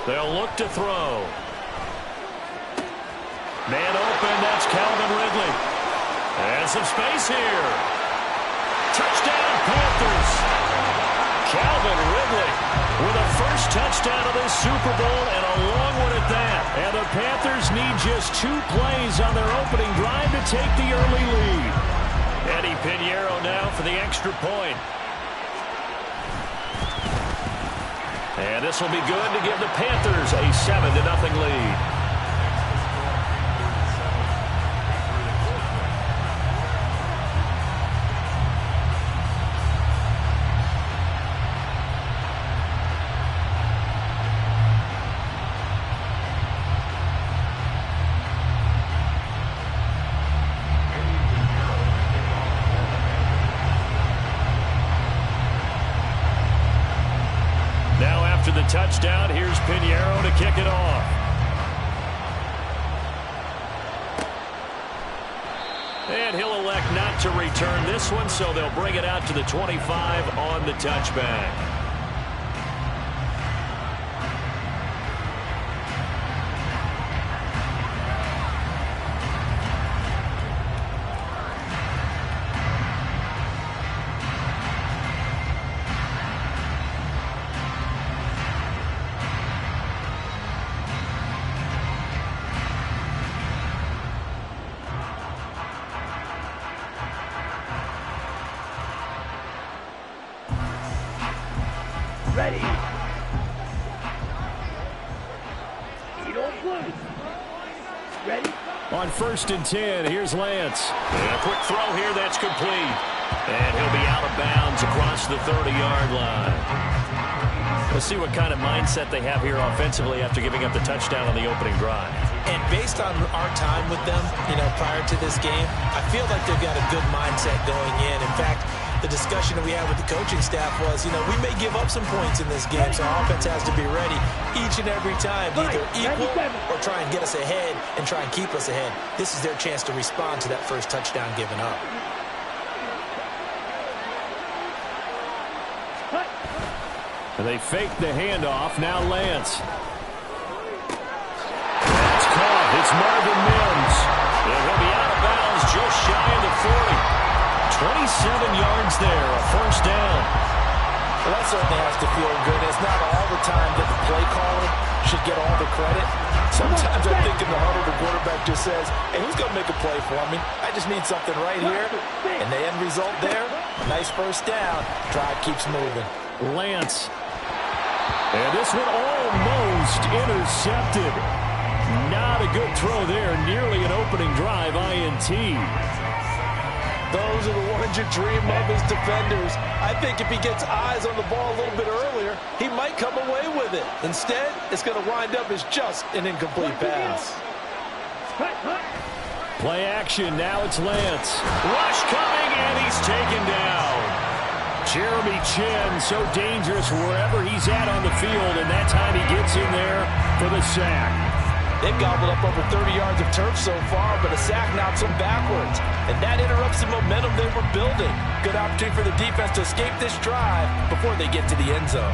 They'll look to throw. Man open, that's Calvin Ridley. And some space here. Touchdown, Panthers. Calvin Ridley with a first touchdown of this Super Bowl and a long one at that. And the Panthers need just 2 plays on their opening drive to take the early lead. Eddie Pinheiro now for the extra point. And this will be good to give the Panthers a 7-0 lead. After the touchdown, here's Pinheiro to kick it off. And he'll elect not to return this one, so they'll bring it out to the 25 on the touchback. Ready. Ready. On 1st and 10, here's Lance. And a quick throw here, that's complete. And he'll be out of bounds across the 30-yard line. Let's see what kind of mindset they have here offensively after giving up the touchdown on the opening drive. And based on our time with them, prior to this game, I feel like they've got a good mindset going in. In fact, the discussion that we had with the coaching staff was, we may give up some points in this game, so our offense has to be ready each and every time to either equal or try and get us ahead and try and keep us ahead. This is their chance to respond to that first touchdown given up. And they fake the handoff. Now Lance. That's caught. It's Marvin Mims. And he'll be out of bounds just shy of the 40. 27 yards there, a first down. Well, that certainly has to feel good. It's not all the time that the play caller should get all the credit. Sometimes I think in the huddle, the quarterback just says, hey, who's going to make a play for me? I just need something right here. And the end result there, a nice first down. Drive keeps moving. Lance. And this one almost intercepted. Not a good throw there. Nearly an opening drive INT. Those are the ones you dream of as defenders. I think if he gets eyes on the ball a little bit earlier, he might come away with it. Instead, it's going to wind up as just an incomplete pass. Play action. Now it's Lance. Rush coming, and he's taken down. Jeremy Chin, so dangerous wherever he's at on the field, and that time he gets in there for the sack. They've gobbled up over 30 yards of turf so far, but a sack knocks them backwards. And that interrupts the momentum they were building. Good opportunity for the defense to escape this drive before they get to the end zone.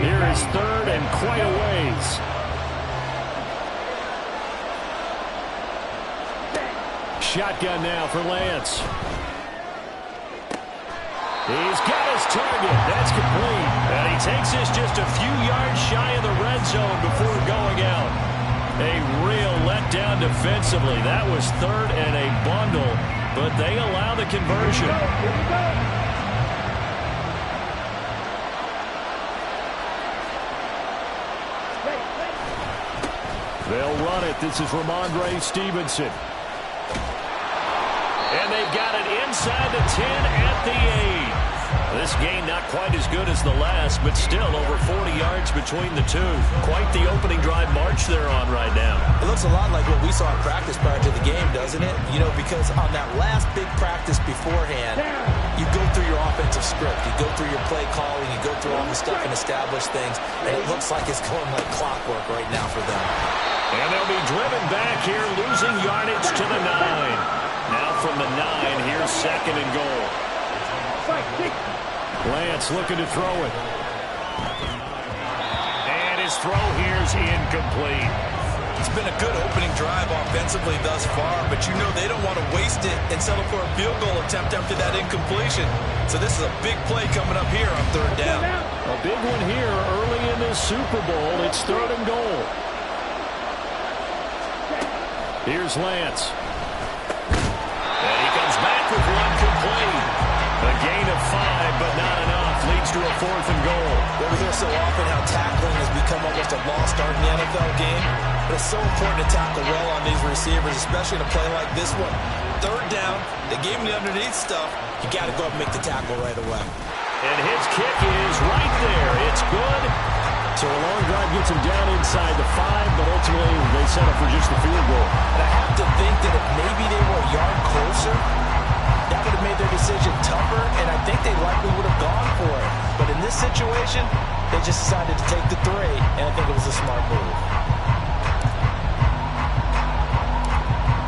Here is 3rd and quite a ways. Shotgun now for Lance. He's got his target. That's complete. And he takes this just a few yards shy of the red zone before going out. A real letdown defensively. That was 3rd and a bundle, but they allow the conversion. They'll run it. This is Ramondre Stevenson. And they've got it inside the 10 at the 8. This game not quite as good as the last, but still over 40 yards between the two. Quite the opening drive march they're on right now. It looks a lot like what we saw in practice prior to the game, doesn't it? Because on that last big practice beforehand, you go through your offensive script. You go through your play calling. You go through all the stuff and establish things. And it looks like it's going like clockwork right now for them. And they'll be driven back here, losing yardage to the 9. Now from the 9, here's 2nd and goal. Lance looking to throw it. And his throw here's incomplete. It's been a good opening drive offensively thus far, but you know they don't want to waste it and settle for a field goal attempt after that incompletion. So this is a big play coming up here on 3rd down. A big one here early in this Super Bowl. It's 3rd and goal. Here's Lance. And he comes back with one complete. A gain of 5, but not enough. Leads to a 4th and goal. Well, we hear so often how tackling has become almost a lost art in the NFL game. But it's so important to tackle well on these receivers, especially in a play like this one. 3rd down, they gave him the underneath stuff. You got to go up and make the tackle right away. And his kick is right there. It's good. So a long drive gets him down inside the 5, but ultimately they settle for just the field goal. And I have to think that if maybe they were a yard closer, that would have made their decision tougher, and I think they likely would have gone for it. But in this situation, they just decided to take the 3, and I think it was a smart move.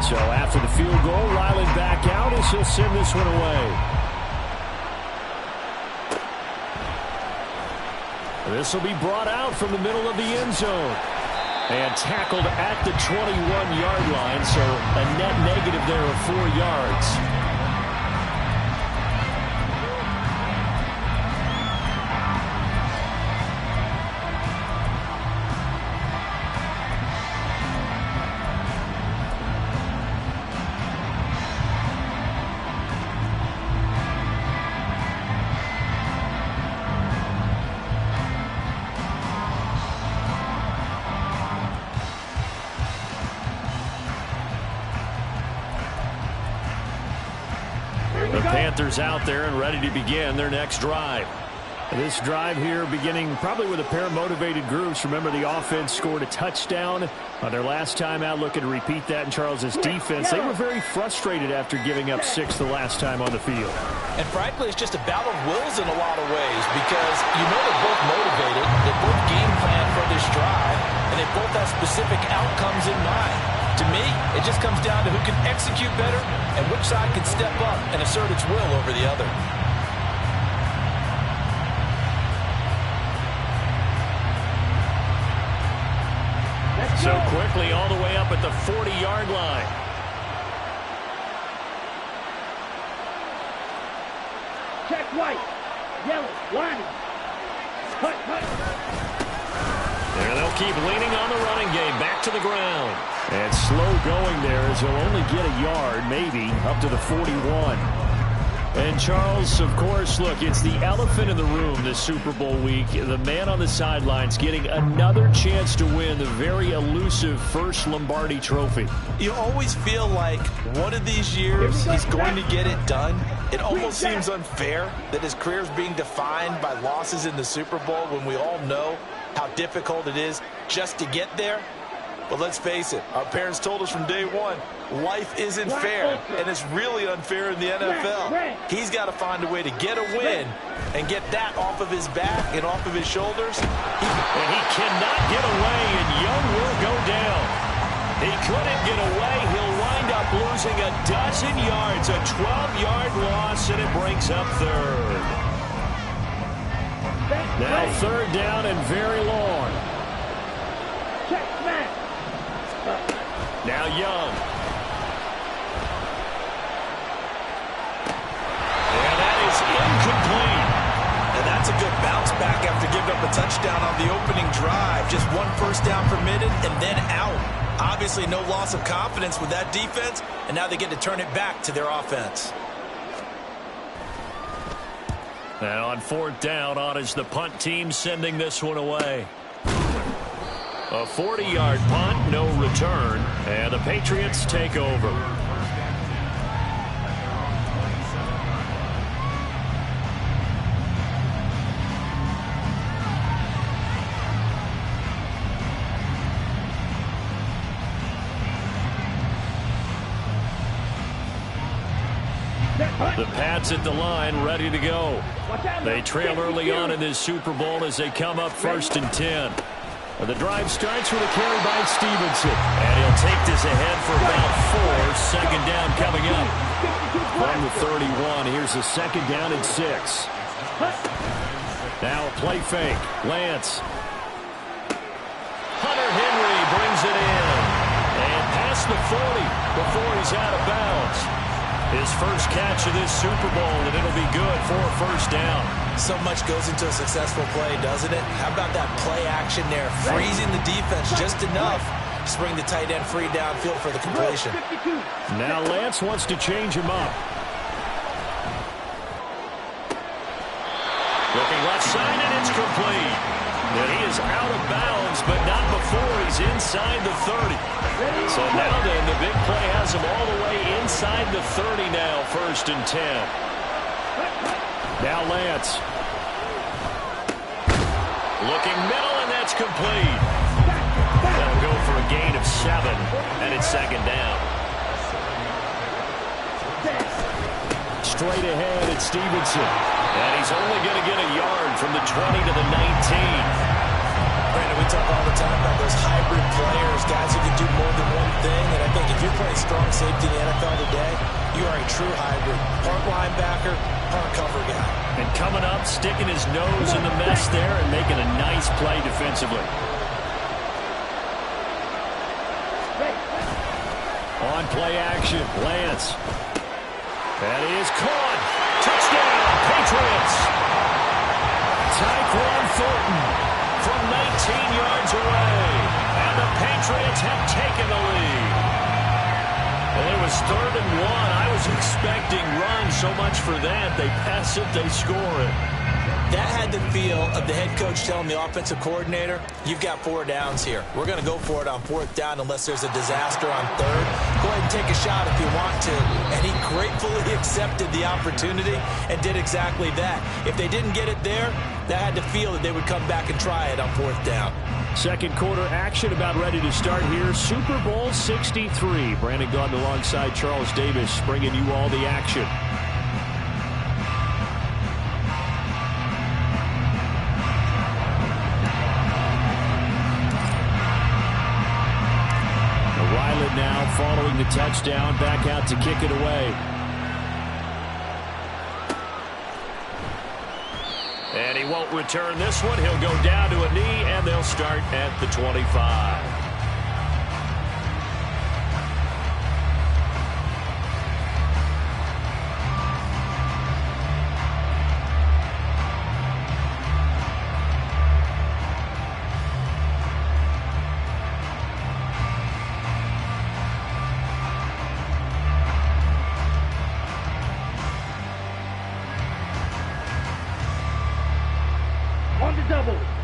So after the field goal, Riley back out as he'll send this one away. This will be brought out from the middle of the end zone. And tackled at the 21-yard line, so a net negative there of 4 yards. Panthers out there and ready to begin their next drive. This drive here beginning probably with a pair of motivated groups. Remember, the offense scored a touchdown on their last time out. Looking to repeat that in Charles's defense. They were very frustrated after giving up 6 the last time on the field. And frankly, it's just a battle of wills in a lot of ways because you know they're both motivated. They both game plan for this drive, and they both have specific outcomes in mind. To me, it just comes down to who can execute better and which side can step up and assert its will over the other. So quickly all the way up at the 40-yard line. Check white. Yellow. Line. Hut, hut. There they'll keep leaning on the running game. Back to the ground. And slow going there as he'll only get a yard, maybe, up to the 41. And Charles, of course, look, it's the elephant in the room this Super Bowl week. The man on the sidelines getting another chance to win the very elusive first Lombardi trophy. You always feel like one of these years he's going to get it done. It almost seems unfair that his career is being defined by losses in the Super Bowl when we all know how difficult it is just to get there. But let's face it, our parents told us from day one, life isn't fair, and it's really unfair in the NFL. He's got to find a way to get a win and get that off of his back and off of his shoulders. And he cannot get away, and Young will go down. He couldn't get away. He'll wind up losing a dozen yards, a 12-yard loss, and it brings up 3rd. Now 3rd down and very long. Check smash. Now Young. And that is incomplete. And that's a good bounce back after giving up a touchdown on the opening drive. Just 1 first down permitted and then out. Obviously no loss of confidence with that defense, and now they get to turn it back to their offense. Now on 4th down, on is the punt team sending this one away. A 40-yard punt, no return, and the Patriots take over. The Pats at the line, ready to go. They trail early on in this Super Bowl as they come up 1st and 10. The drive starts with a carry by Stevenson. And he'll take this ahead for about 4. Second down coming up. From the 31, here's a second down and 6. Now a play fake. Lance. Hunter Henry brings it in. And past the 40 before he's out of bounds. His first catch of this Super Bowl, and it'll be good for a first down. So much goes into a successful play, doesn't it? How about that play action there? Freezing the defense just enough to bring the tight end free downfield for the completion. Now Lance wants to change him up. Looking left side, and it's complete. And he is out of bounds, but not before he's inside the 30. So now then, the big play has him all the way inside the 30 now, 1st and 10. Now Lance. Looking middle, and that's complete. That'll go for a gain of 7, and it's second down. Straight ahead, it's Stevenson. And he's only going to get a yard from the 20 to the 19. Brandon, we talk all the time about those hybrid players, guys who can do more than one thing. And I think if you're playing strong safety in the NFL today, you are a true hybrid. Part linebacker, part cover guy. And coming up, sticking his nose in the mess there and making a nice play defensively. On play action, Lance. That is caught. Touchdown, Patriots. Tyquan Thornton from 19 yards away. And the Patriots have taken the lead. Well, it was 3rd and 1. I was expecting runs, so much for that. They pass it, they score it. That had the feel of the head coach telling the offensive coordinator, you've got 4 downs here. We're going to go for it on 4th down unless there's a disaster on 3rd. Go ahead and take a shot if you want to. And he gratefully accepted the opportunity and did exactly that. If they didn't get it there, that had the feel that they would come back and try it on 4th down. Second quarter action about ready to start here. Super Bowl 63. Brandon Gaudin alongside Charles Davis bringing you all the action. Now following the touchdown, back out to kick it away. And he won't return this one. He'll go down to a knee, and they'll start at the 25.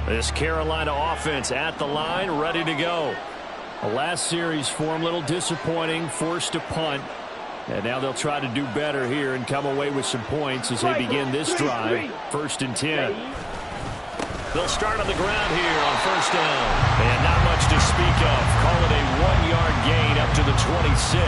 This Carolina offense at the line, ready to go. The last series for them, a little disappointing, forced to punt. And now they'll try to do better here and come away with some points as they begin this drive. 1st and 10. They'll start on the ground here on 1st down. And not much to speak of. Call it a 1-yard gain up to the 26.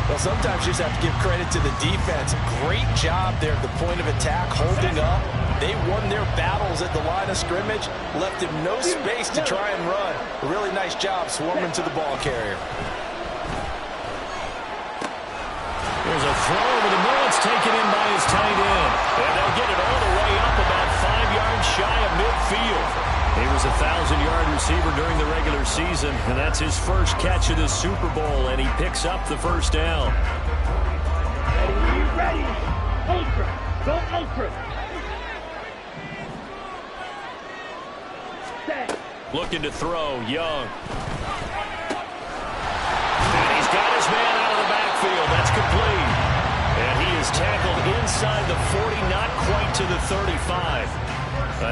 Well, sometimes you just have to give credit to the defense. Great job there at the point of attack, holding up. They won their battles at the line of scrimmage, left him no space to try and run. A really nice job swarming to the ball carrier. There's a throw over the middle. It's taken in by his tight end. And they'll get it all the way up about 5 yards shy of midfield. He was a 1,000-yard receiver during the regular season, and that's his first catch of the Super Bowl, and he picks up the 1st down. Ready. Ultra. Go ultra. Looking to throw, Young. And he's got his man out of the backfield. That's complete. And he is tackled inside the 40, not quite to the 35.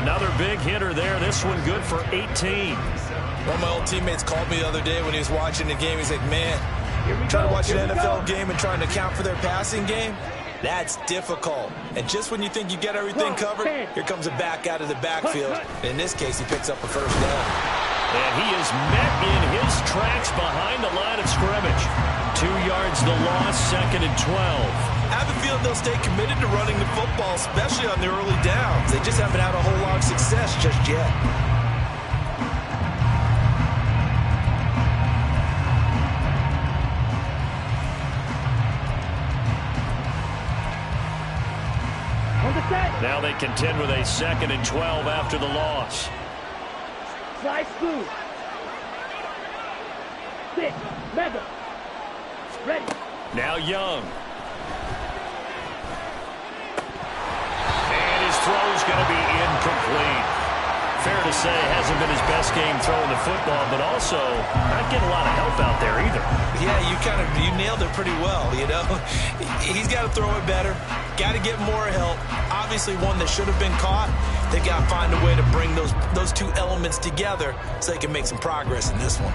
Another big hitter there. This one good for 18. One of my old teammates called me the other day when he was watching the game. He's like, man, trying to watch an NFL game and trying to account for their passing game? That's difficult. And just when you think you get everything covered, here comes a back out of the backfield. In this case, he picks up a 1st down. And he is met in his tracks behind the line of scrimmage. 2 yards the loss, 2nd and 12. I have a feeling they'll stay committed to running the football, especially on their early downs. They just haven't had a whole lot of success just yet. contend with a 2nd and 12 after the loss. Slide smooth. Sit. Mega. Ready. Now Young. And his throw's going to be incomplete. Fair to say, hasn't been his best game throwing the football, but also not getting a lot of help out there either. Yeah, you nailed it pretty well, you know. He's got to throw it better. Got to get more help. Obviously one that should have been caught. They got to find a way to bring those two elements together so they can make some progress in this one.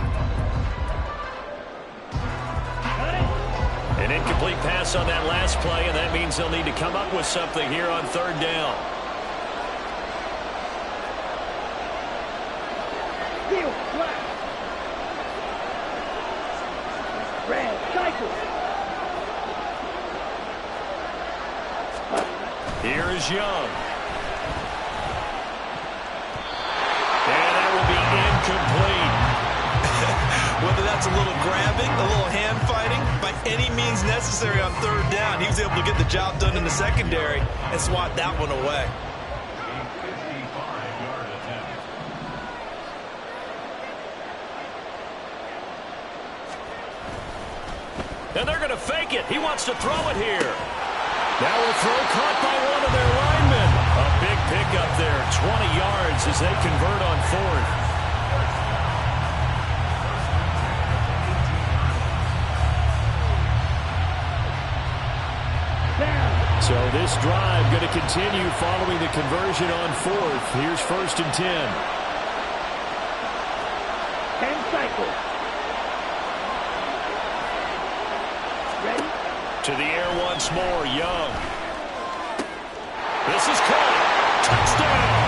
An incomplete pass on that last play, and that means they'll need to come up with something here on 3rd down. Here's Young. And that will be incomplete. Whether that's a little grabbing, a little hand fighting, by any means necessary on 3rd down, he was able to get the job done in the secondary and swat that one away. And they're going to fake it. He wants to throw it here. Now a throw caught by one of their linemen. A big pickup there, 20 yards as they convert on 4th. So this drive going to continue following the conversion on 4th. Here's 1st and 10. 10 cycles. Ready? To the air once more, Young. This is caught. Touchdown.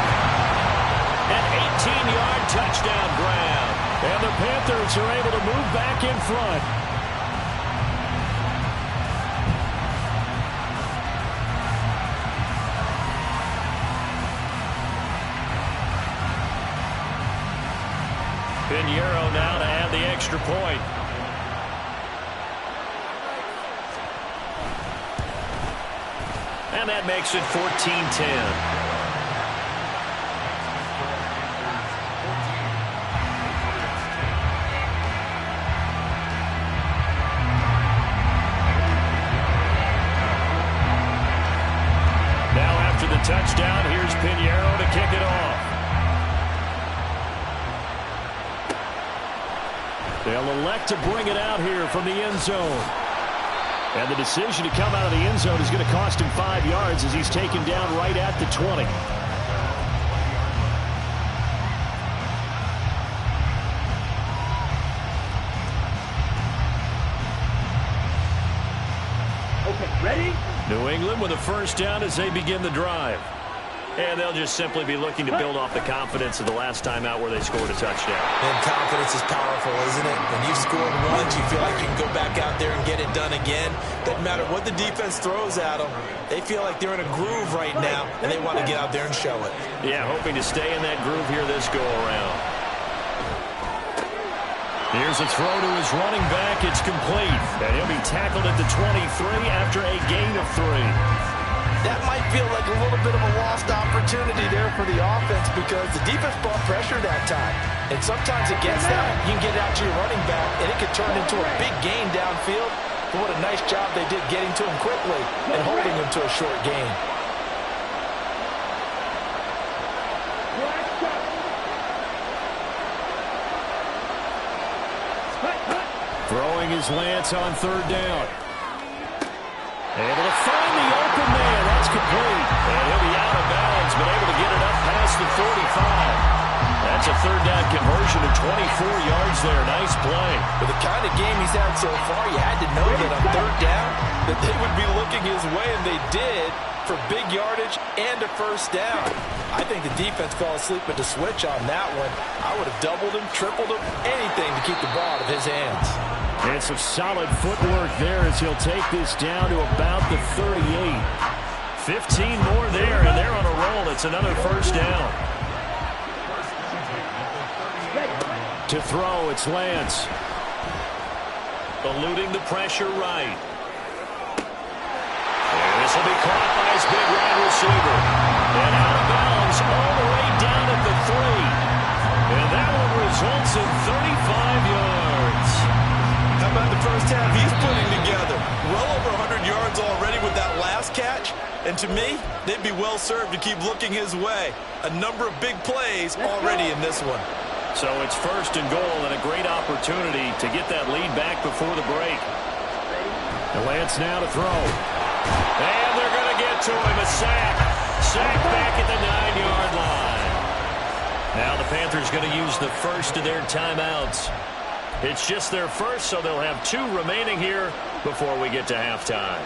An 18-yard touchdown grab. And the Panthers are able to move back in front. Pinheiro now to add the extra point. And that makes it 14-10. Touchdown. Here's Pinheiro to kick it off. They'll elect to bring it out here from the end zone. And the decision to come out of the end zone is going to cost him 5 yards as he's taken down right at the 20. Okay, ready? New England with a first down as they begin the drive. And they'll just simply be looking to build off the confidence of the last time out where they scored a touchdown. And confidence is powerful, isn't it? When you've scored once, you feel like you can go back out there and get it done again. Doesn't matter what the defense throws at them. They feel like they're in a groove right now, and they want to get out there and show it. Yeah, hoping to stay in that groove here this go-around. Here's a throw to his running back. It's complete. And he'll be tackled at the 23 after a gain of 3. That might feel like a little bit of a lost opportunity there for the offense because the defense brought pressure that time. And sometimes against that, you can get out to your running back, and it could turn into a big gain downfield. But what a nice job they did getting to him quickly and holding him to a short gain. Throwing his Lance on 3rd down. Able to find the open man. That's complete. And he'll be out of bounds, but able to get it up past the 45. That's a 3rd down conversion of 24 yards there. Nice play. With the kind of game he's had so far, you had to know that on 3rd down that they would be looking his way, and they did for big yardage and a first down. I think the defense fell asleep at the switch on that one. I would have doubled him, tripled him, anything to keep the ball out of his hands. And some solid footwork there as he'll take this down to about the 38. 15 more there, and they're on a roll. It's another first down. To throw, it's Lance. Eluding the pressure right. And this will be caught by his big wide receiver. And out of bounds all the way down at the 3. And that one results in 35 yards. How about the first half he's putting together? Well over 100 yards already with that last catch. And to me, they'd be well served to keep looking his way. A number of big plays already in this one. So it's 1st and goal and a great opportunity to get that lead back before the break. And Lance now to throw. And they're going to get to him. A sack. Sack back at the 9-yard line. Now the Panthers going to use the first of their timeouts. It's just their first, so they'll have 2 remaining here before we get to halftime.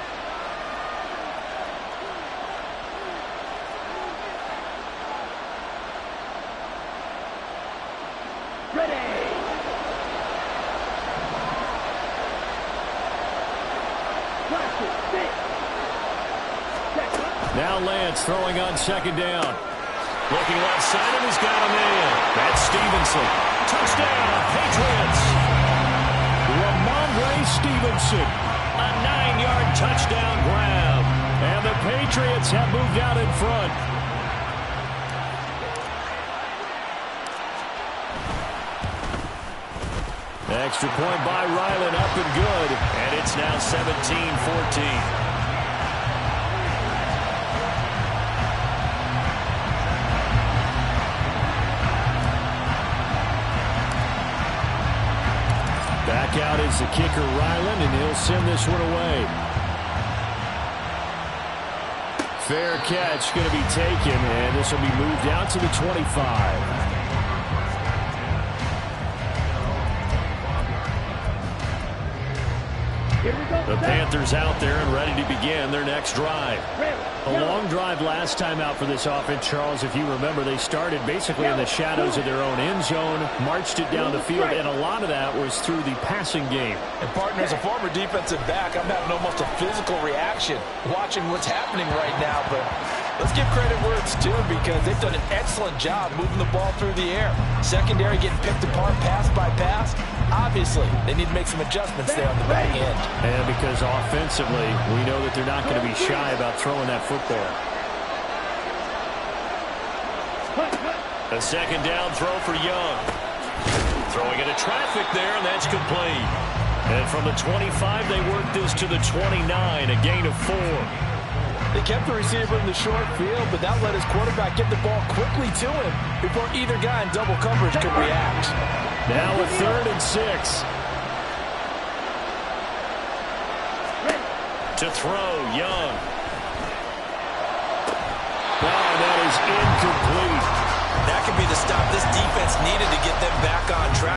Now Lance throwing on 2nd down. Looking left side, and he's got him in. That's Stevenson. Touchdown, Patriots. Ramondre Stevenson. A 9-yard touchdown grab. And the Patriots have moved out in front. Extra point by Ryland, up and good. And it's now 17-14. Back out is the kicker, Ryland, and he'll send this one away. Fair catch going to be taken, and this will be moved out to the 25. The Panthers out there and ready to begin their next drive. A long drive last time out for this offense, Charles. If you remember, they started basically in the shadows of their own end zone, marched it down the field, and a lot of that was through the passing game. And, partner, as a former defensive back, I'm having almost a physical reaction watching what's happening right now. But let's give credit where it's due, because they've done an excellent job moving the ball through the air. Secondary getting picked apart pass by pass. Obviously, they need to make some adjustments there on the back end. And because offensively, we know that they're not going to be shy about throwing that football. A 2nd down throw for Young. Throwing into traffic there, and that's complete. And from the 25, they work this to the 29, a gain of 4. They kept the receiver in the short field, but that let his quarterback get the ball quickly to him before either guy in double coverage could react. Now a 3rd and 6. To throw, Young. Oh, that is incomplete. That could be the stop this defense needed to get them back on track.